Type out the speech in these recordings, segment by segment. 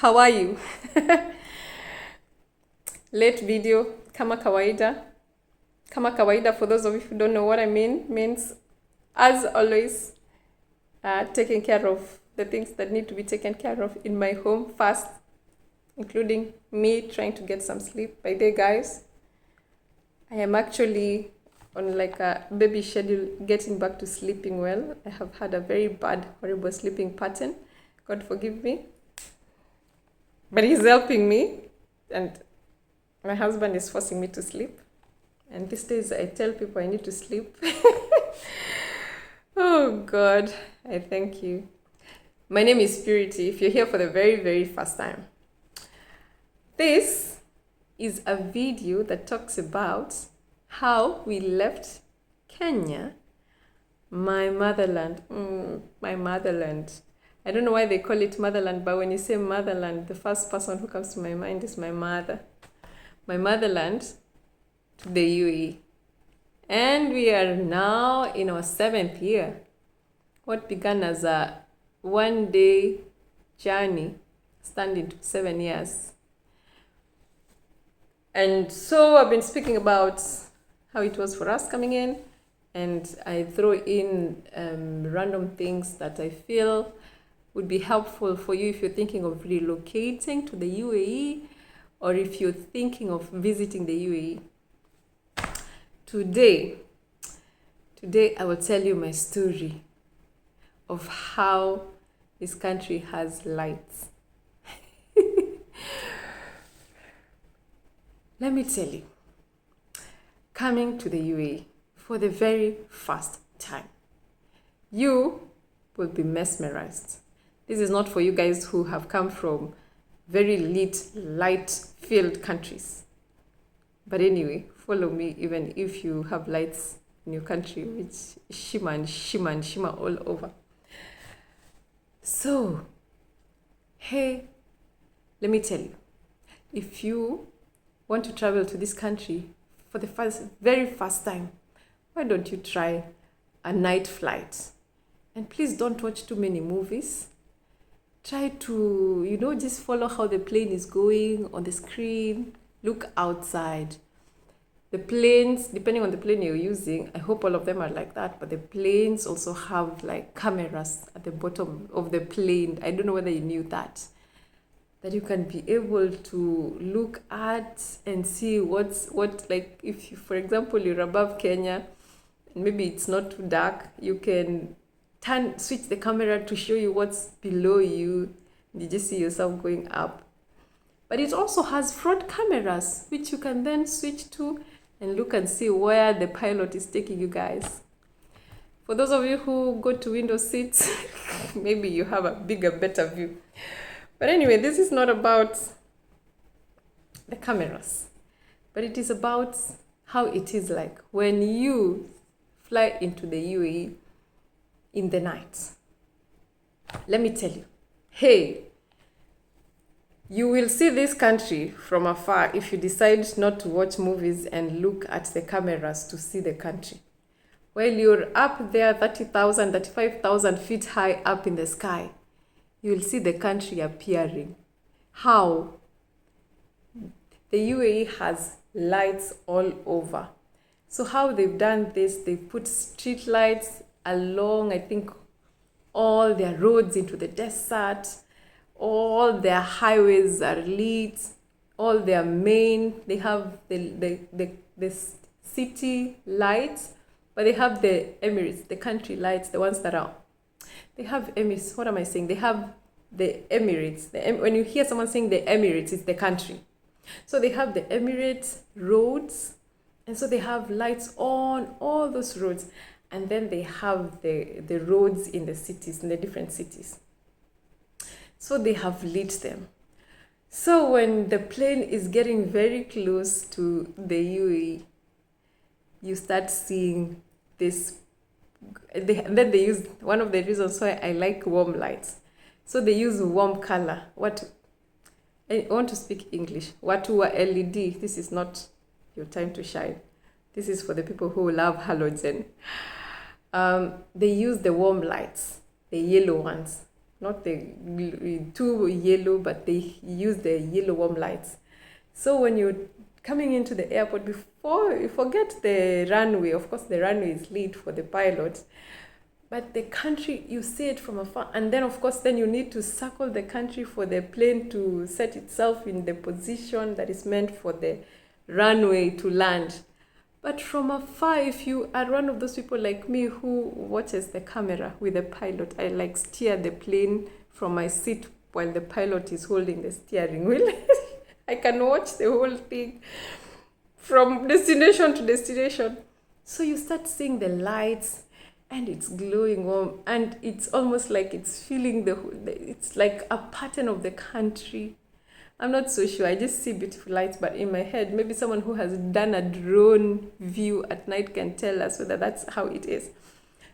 How are you? Late video, kama kawaida. Kama kawaida, for those of you who don't know what I mean, means as always, taking care of the things that need to be taken care of in my home first, including me trying to get some sleep. By day, guys, I am actually on like a baby schedule getting back to sleeping well. I have had a very bad, horrible sleeping pattern. God forgive me. But he's helping me, and my husband is forcing me to sleep. And these days I tell people I need to sleep. Oh God, I thank you. My name is Purity, if you're here for the very, very first time. This is a video that talks about how we left Kenya, my motherland. My motherland. I don't know why they call it motherland, but when you say motherland, the first person who comes to my mind is my mother. My motherland to the UAE. And we are now in our 7th year. What began as a one-day journey turned into 7 years. And so I've been speaking about how it was for us coming in, and I throw in random things that I feel would be helpful for you if you're thinking of relocating to the UAE or if you're thinking of visiting the UAE. Today I will tell you my story of how this country has lights. Let me tell you, coming to the UAE for the very first time, you will be mesmerized. This is not for you guys who have come from very lit, light-filled countries. But anyway, follow me even if you have lights in your country, which shimmer and shimmer and shimmer all over. So, hey, let me tell you, if you want to travel to this country for the very first time, why don't you try a night flight? And please don't watch too many movies. Try to, just follow how the plane is going on the screen. Look outside. The planes, depending on the plane you're using, I hope all of them are like that, but the planes also have like cameras at the bottom of the plane. I don't know whether you knew that you can be able to look at and see what like if you, for example, you're above Kenya, maybe it's not too dark, you can switch the camera to show you what's below you. You just see yourself going up. But it also has front cameras, which you can then switch to and look and see where the pilot is taking you guys. For those of you who go to window seats, maybe you have a bigger, better view. But anyway, this is not about the cameras, but it is about how it is like when you fly into the UAE in the night. Let me tell you, hey, you will see this country from afar if you decide not to watch movies and look at the cameras to see the country. While you're up there 30,000, 35,000 feet high up in the sky, you will see the country appearing. How? The UAE has lights all over. So how they've done this, they've put street lights along, I think, all their roads into the desert. All their highways are lit. All their they have the city lights, but they have the Emirates, the country lights, the ones that are. They have Emirates. What am I saying? They have the Emirates. When you hear someone saying the Emirates, it's the country. So they have the Emirates roads, and so they have lights on all those roads. And then they have the roads in the cities, in the different cities. So they have lit them. So when the plane is getting very close to the UAE, you start seeing this. Then they use, one of the reasons why I like warm lights. So they use warm color. I want to speak English. Watu LED. This is not your time to shine. This is for the people who love halogen. They use the warm lights, the yellow ones. not the too yellow, but they use the yellow warm lights. So when you're coming into the airport, before you forget the runway, of course the runway is lit for the pilot, but the country, you see it from afar. And then of course, then you need to circle the country for the plane to set itself in the position that is meant for the runway to land. But from afar, if you are one of those people like me who watches the camera with the pilot, I like steer the plane from my seat while the pilot is holding the steering wheel. I can watch the whole thing from destination to destination. So you start seeing the lights and it's glowing warm, and it's almost like it's feeling it's like a pattern of the country. I'm not so sure. I just see beautiful lights, but in my head, maybe someone who has done a drone view at night can tell us whether that's how it is.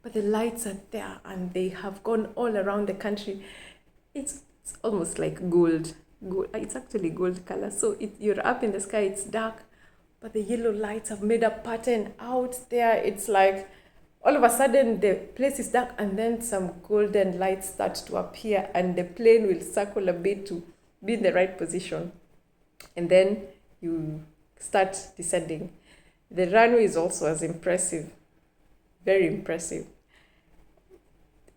But the lights are there and they have gone all around the country. It's almost like gold. It's actually gold color. So you're up in the sky, it's dark, but the yellow lights have made a pattern out there. It's like all of a sudden the place is dark and then some golden lights start to appear and the plane will circle a bit to be in the right position, and then you start descending. The runway is also as impressive, very impressive,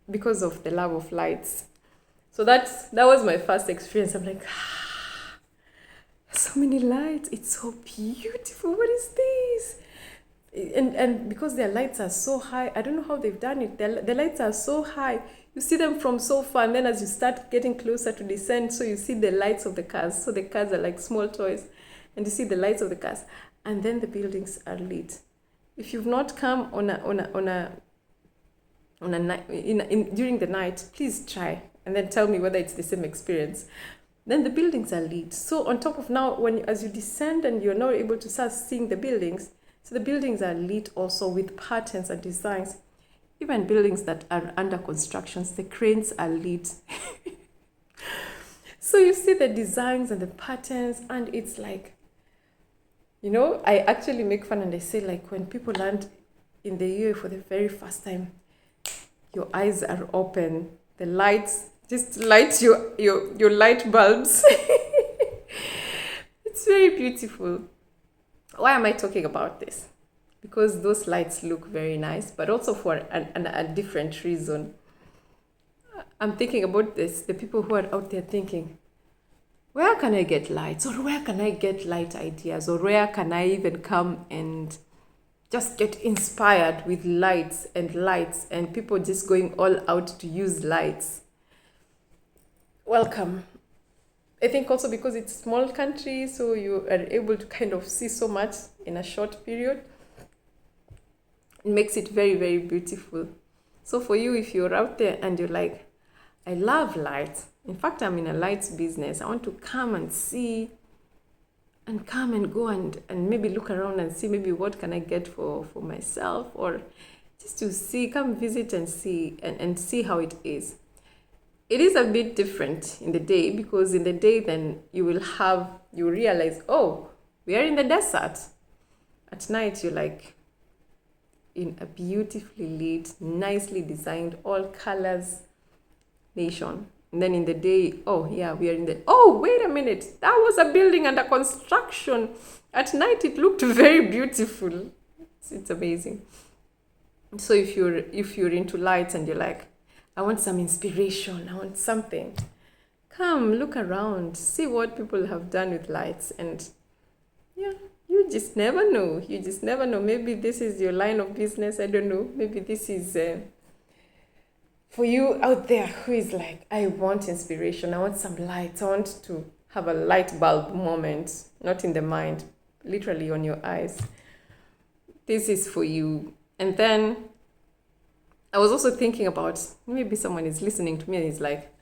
because of the love of lights. So that was my first experience. I'm like, so many lights, it's so beautiful, what is this? And because their lights are so high, I don't know how they've done it. The lights are so high. You see them from so far, and then as you start getting closer to descend, so you see the lights of the cars. So the cars are like small toys, and you see the lights of the cars, and then the buildings are lit. If you've not come during the night, please try, and then tell me whether it's the same experience. Then the buildings are lit. So on top of now, as you descend and you're now able to start seeing the buildings, so the buildings are lit also with patterns and designs. Even buildings that are under construction, the cranes are lit. So you see the designs and the patterns, and it's like, I actually make fun and I say, like, when people land in the UAE for the very first time, your eyes are open. The lights just light your light bulbs. It's very beautiful. Why am I talking about this? Because those lights look very nice, but also for a different reason. I'm thinking about this, the people who are out there thinking, where can I get lights? Or where can I get light ideas? Or where can I even come and just get inspired with lights and people just going all out to use lights? Welcome. I think also because it's a small country, so you are able to kind of see so much in a short period. It makes it very, very beautiful. So for you, if you're out there and you're like, I love lights. In fact, I'm in a lights business. I want to come and see and come and go and maybe look around and see maybe what can I get for myself, or just to see, come visit and see and see how it is. It is a bit different in the day, because in the day then you realize, oh, we are in the desert. At night you're like in a beautifully lit, nicely designed, all colors nation. And then in the day, oh yeah, we are oh, wait a minute, that was a building under construction. At night it looked very beautiful. It's amazing. So if you're into lights and you're like, I want some inspiration, I want something, come look around, see what people have done with lights. And yeah, you just never know. Maybe this is your line of business. I don't know. Maybe this is for you out there who is like, I want inspiration, I want some lights, I want to have a light bulb moment, not in the mind, literally on your eyes. This is for you. And then I was also thinking about, maybe someone is listening to me and is like,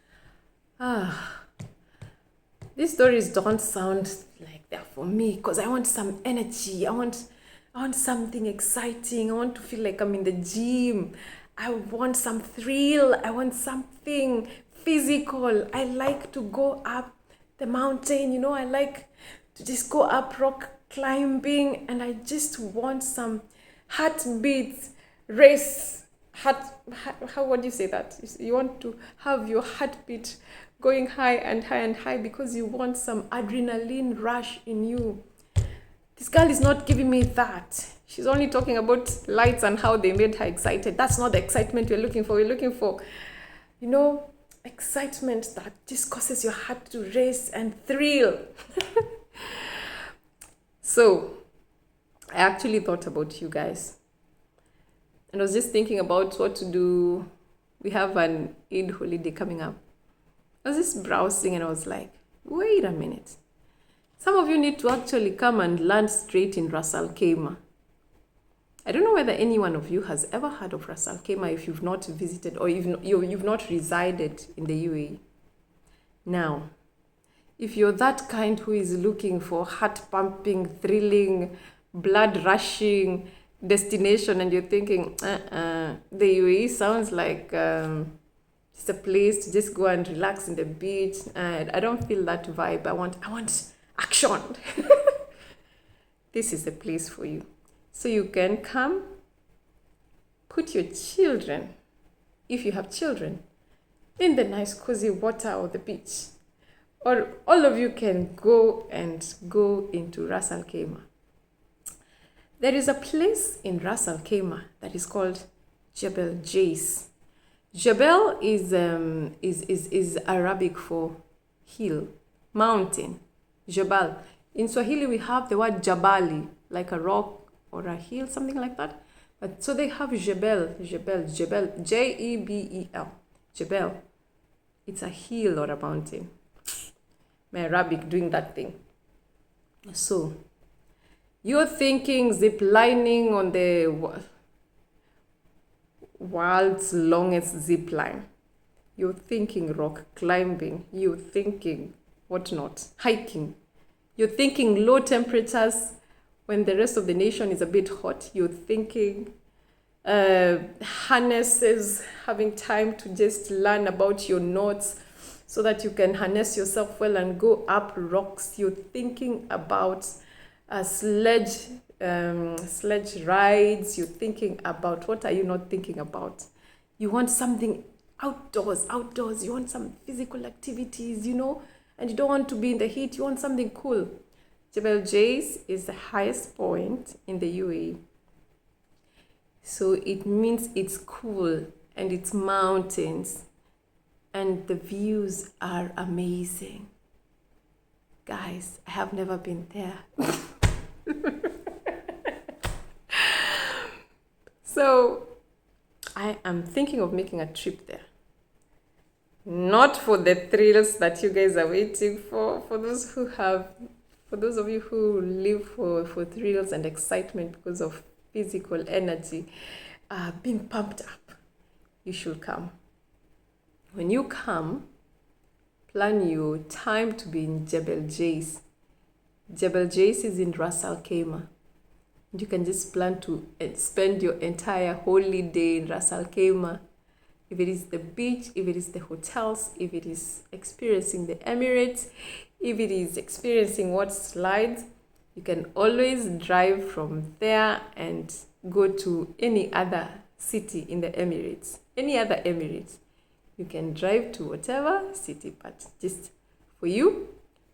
these stories don't sound like they're for me, because I want some energy. I want something exciting. I want to feel like I'm in the gym. I want some thrill. I want something physical. I like to go up the mountain. I like to just go up rock climbing, and I just want some heartbeats race. how would you say that? You want to have your heartbeat going high and high and high because you want some adrenaline rush in you. This girl is not giving me that. She's only talking about lights and how they made her excited. That's not the excitement we're looking for. We're looking for, excitement that just causes your heart to race and thrill. So, I actually thought about you guys. And I was just thinking about what to do. We have an Eid holiday coming up. I was just browsing and I was like, wait a minute. Some of you need to actually come and land straight in Ras Al Khaimah. I don't know whether any one of you has ever heard of Ras Al Khaimah if you've not visited or you've not resided in the UAE. Now, if you're that kind who is looking for heart-pumping, thrilling, blood-rushing destination and you're thinking, the UAE sounds like it's a place to just go and relax in the beach. I don't feel that vibe. I want action. This is the place for you. So you can come, put your children, if you have children, in the nice cozy water or the beach. Or all of you can go into Ras Al Khaimah. There is a place in Ras Al Khaimah that is called Jebel Jais. Jebel is Arabic for hill, mountain. Jebel. In Swahili we have the word Jabali, like a rock or a hill, something like that. But so they have Jebel, Jebel, Jebel. It's a hill or a mountain. My Arabic doing that thing. So you're thinking zip lining on the world's longest zip line. You're thinking rock climbing. You're thinking whatnot, hiking. You're thinking low temperatures when the rest of the nation is a bit hot. You're thinking harnesses, having time to just learn about your knots so that you can harness yourself well and go up rocks. You're thinking about sledge rides. You're thinking about, what are you not thinking about? You want something outdoors. You want some physical activities, and you don't want to be in the heat. You want something cool. Jebel Jais is the highest point in the UAE. So it means it's cool and it's mountains and the views are amazing. Guys, I have never been there. So I am thinking of making a trip there. Not for the thrills that you guys are waiting for those of you who live for thrills and excitement because of physical energy, being pumped up, you should come. When you come, plan your time to be in Jebel Jais. Jebel Jais is in Ras Al Khaimah. You can just plan to spend your entire holiday in Ras Al Khaimah. If it is the beach, if it is the hotels, if it is experiencing the Emirates, if it is experiencing what slides, you can always drive from there and go to any other city in the Emirates. Any other Emirates. You can drive to whatever city, but just for you,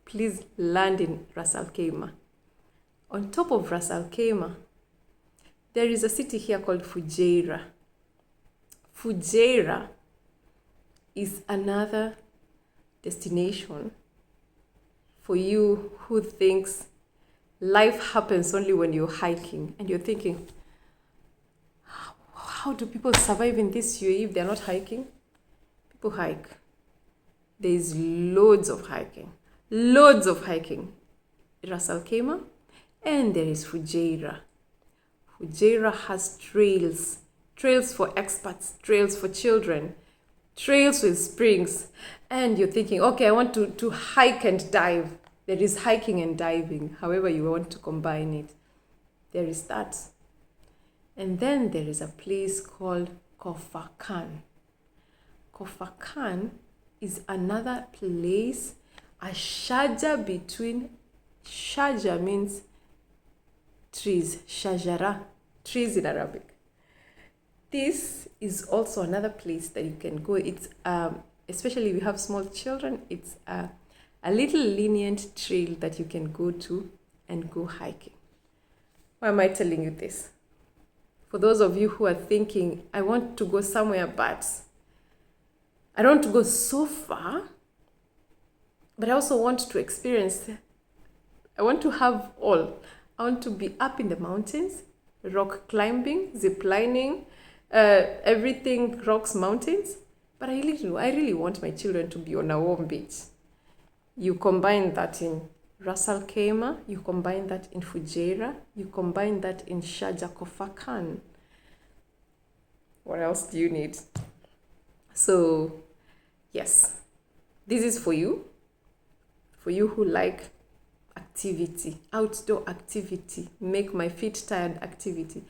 please land in Ras Al Khaimah. On top of Ras Al Khaimah, there is a city here called Fujairah. Fujairah is another destination for you who thinks life happens only when you're hiking and you're thinking, how do people survive in this UAE if they're not hiking? People hike. There's loads of hiking. Ras Al Khaimah, and there is Fujairah. Fujairah has trails for experts, trails for children, trails with springs. And you're thinking, okay, I want to hike and dive. There is hiking and diving, however you want to combine it. There is that. And then there is a place called Khofar Khan. Khofar Khan is another place, a shaja between, shaja means trees, shajara, trees in Arabic. this is also another place that you can go. It's especially if you have small children, it's a little lenient trail that you can go to and go hiking. Why am I telling you this? For those of you who are thinking, I want to go somewhere, but I don't want to go so far, but I also want to experience, I want to have all. I want to be up in the mountains, rock climbing, zip lining, everything rocks, mountains. But I really want my children to be on a warm beach. You combine that in Ras Al Khaimah, you combine that in Fujairah, you combine that in Sharjah Kofakan. What else do you need? So, yes, this is for you who like activity, outdoor activity, make my feet tired activity.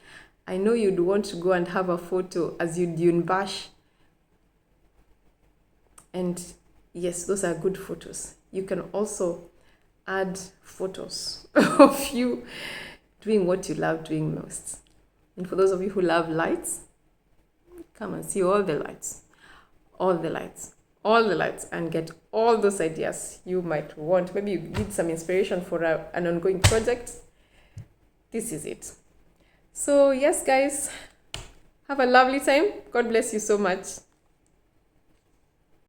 I know you'd want to go and have a photo as you dune bash. And yes, those are good photos. You can also add photos of you doing what you love doing most. And for those of you who love lights, come and see all the lights, and get all those ideas you might want. Maybe you need some inspiration for an ongoing project. This is it. So yes, guys, have a lovely time. God bless you so much.